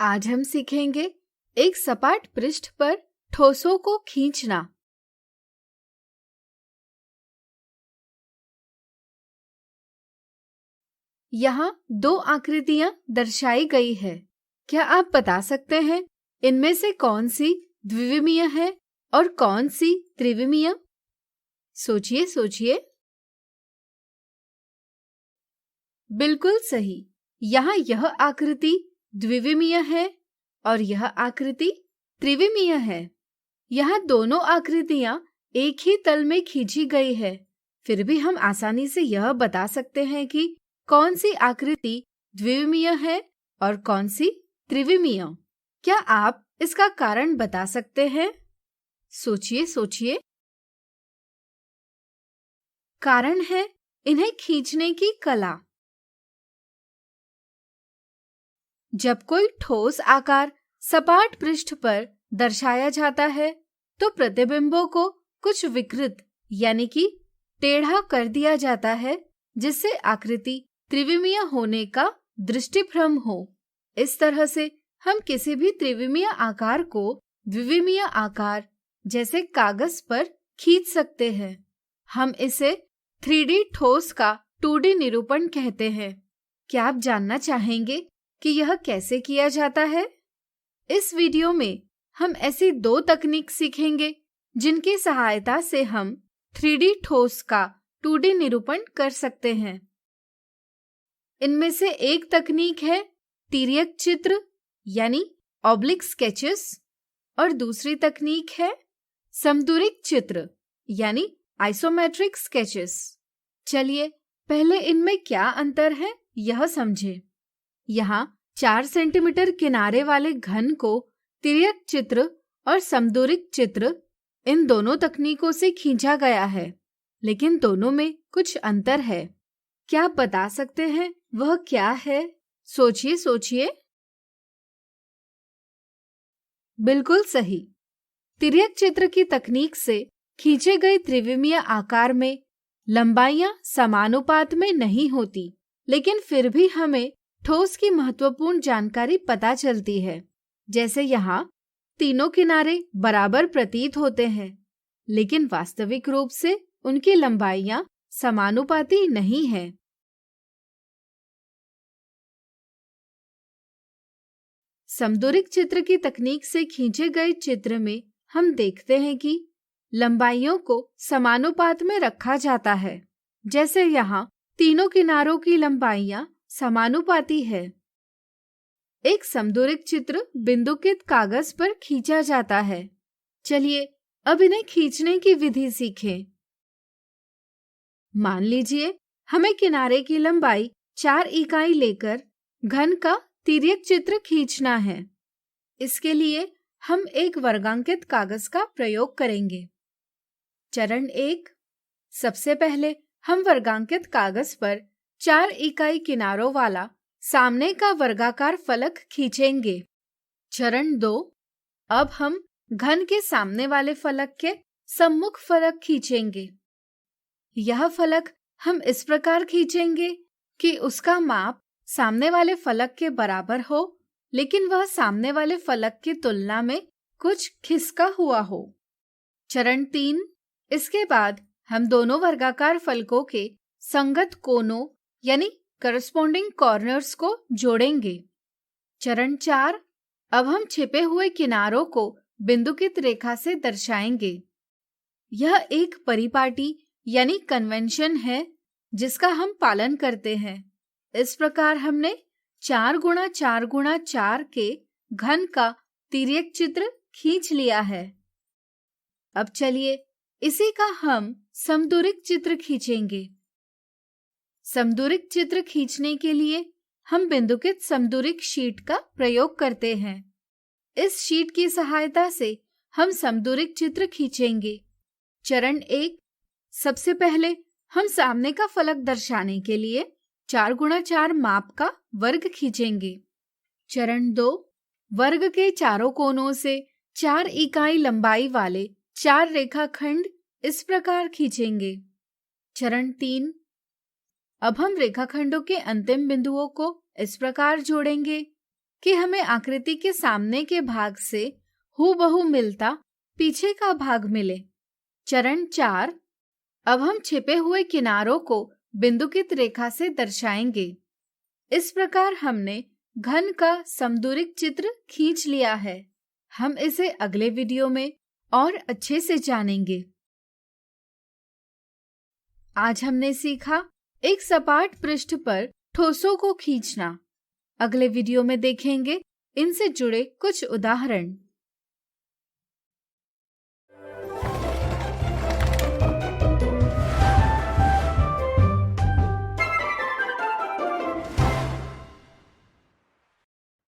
आज हम सीखेंगे एक सपाट पृष्ठ पर ठोसों को खींचना। यहाँ दो आकृतियां दर्शाई गई है। क्या आप बता सकते हैं इनमें से कौन सी द्विविमीय है और कौन सी त्रिविमीय? सोचिए सोचिए। बिल्कुल सही। यहाँ यह आकृति द्विविमीय है और यह आकृति त्रिविमीय है। यहाँ दोनों आकृतियां एक ही तल में खींची गई है, फिर भी हम आसानी से यह बता सकते हैं कि कौन सी आकृति द्विविमीय है और कौन सी त्रिविमीय। क्या आप इसका कारण बता सकते हैं? सोचिए सोचिए। कारण है इन्हें खींचने की कला। जब कोई ठोस आकार सपाट पृष्ठ पर दर्शाया जाता है तो प्रतिबिंबों को कुछ विकृत यानी कि टेढ़ा कर दिया जाता है, जिससे आकृति त्रिविमीय होने का दृष्टिभ्रम हो। इस तरह से हम किसी भी त्रिविमीय आकार को द्विविमीय आकार जैसे कागज पर खींच सकते हैं। हम इसे 3D ठोस का 2D निरूपण कहते हैं। क्या आप जानना चाहेंगे कि यह कैसे किया जाता है? इस वीडियो में हम ऐसी दो तकनीक सीखेंगे जिनकी सहायता से हम 3D ठोस का 2D निरूपण कर सकते हैं। इनमें से एक तकनीक है तिर्यक चित्र यानी ऑब्लिक स्केचेस और दूसरी तकनीक है समदूरिक चित्र यानी आइसोमेट्रिक स्केचेस। चलिए पहले इनमें क्या अंतर है यह समझें। यहाँ 4 सेंटीमीटर किनारे वाले घन को तिर्यक चित्र और समदूरिक चित्र इन दोनों तकनीकों से खींचा गया है, लेकिन दोनों में कुछ अंतर है। क्या आप बता सकते हैं वह क्या है? सोचिए सोचिए। बिल्कुल सही। तिर्यक चित्र की तकनीक से खींचे गए त्रिविमीय आकार में लंबाइयां समानुपात में नहीं होती, लेकिन फिर भी हमें ठोस की महत्वपूर्ण जानकारी पता चलती है। जैसे यहाँ तीनों किनारे बराबर प्रतीत होते हैं, लेकिन वास्तविक रूप से उनकी लंबाइयां समानुपाती नहीं है। समदूरिक चित्र की तकनीक से खींचे गए चित्र में हम देखते हैं कि लंबाइयों को समानुपात में रखा जाता है। जैसे यहाँ तीनों किनारों की लंबाइयां समानुपाती है। एक समदूरिक चित्र बिंदुकित कागज पर खींचा जाता है। चलिए अब इन्हें खींचने की विधि सीखें। मान लीजिए हमें किनारे की लंबाई 4 इकाई लेकर घन का तिर्यक चित्र खींचना है। इसके लिए हम एक वर्गांकित कागज का प्रयोग करेंगे। चरण 1। सबसे पहले हम वर्गांकित कागज पर 4 इकाई किनारों वाला सामने का वर्गाकार फलक खींचेंगे। चरण 2। अब हम घन के सामने वाले फलक के सम्मुख फलक खींचेंगे। यह फलक हम इस प्रकार खींचेंगे कि उसका माप सामने वाले फलक के बराबर हो, लेकिन वह सामने वाले फलक की तुलना में कुछ खिसका हुआ हो। चरण 3। इसके बाद हम दोनों वर्गाकार फलकों के संगत कोनों यानी करस्पॉन्डिंग कॉर्नर्स को जोड़ेंगे। चरण 4। अब हम छिपे हुए किनारों को बिंदुकित रेखा से दर्शाएंगे। यह एक परिपाटी यानी कन्वेंशन है जिसका हम पालन करते हैं। इस प्रकार हमने 4x4x4 के घन का तिर्यक चित्र खींच लिया है। अब चलिए इसी का हम समदूरिक चित्र खींचेंगे। समदूरिक चित्र खींचने के लिए हम बिंदुकित समदूरिक शीट का प्रयोग करते हैं। इस शीट की सहायता से हम समदूरिक चित्र खींचेंगे। चरण 1। सबसे पहले हम सामने का फलक दर्शाने के लिए 4x4 माप का वर्ग खींचेंगे। चरण 2। वर्ग के चारों कोनों से 4 इकाई लंबाई वाले 4 रेखाखंड इस प्रकार खींचेंगे। चरण 3। अब हम रेखाखंडों के अंतिम बिंदुओं को इस प्रकार जोड़ेंगे। कि हमें आकृति के सामने के भाग से हूबहू मिलता पीछे का भाग मिले। चरण 4, अब हम छिपे हुए किनारों को बिंदुकित रेखा से दर्शाएंगे। इस प्रकार हमने घन का समदूरिक चित्र खींच लिया है। हम इसे अगले वीडियो में और अच्छे से जानेंगे। आज हमने सीखा एक सपाट पृष्ठ पर ठोसों को खींचना। अगले वीडियो में देखेंगे इनसे जुड़े कुछ उदाहरण।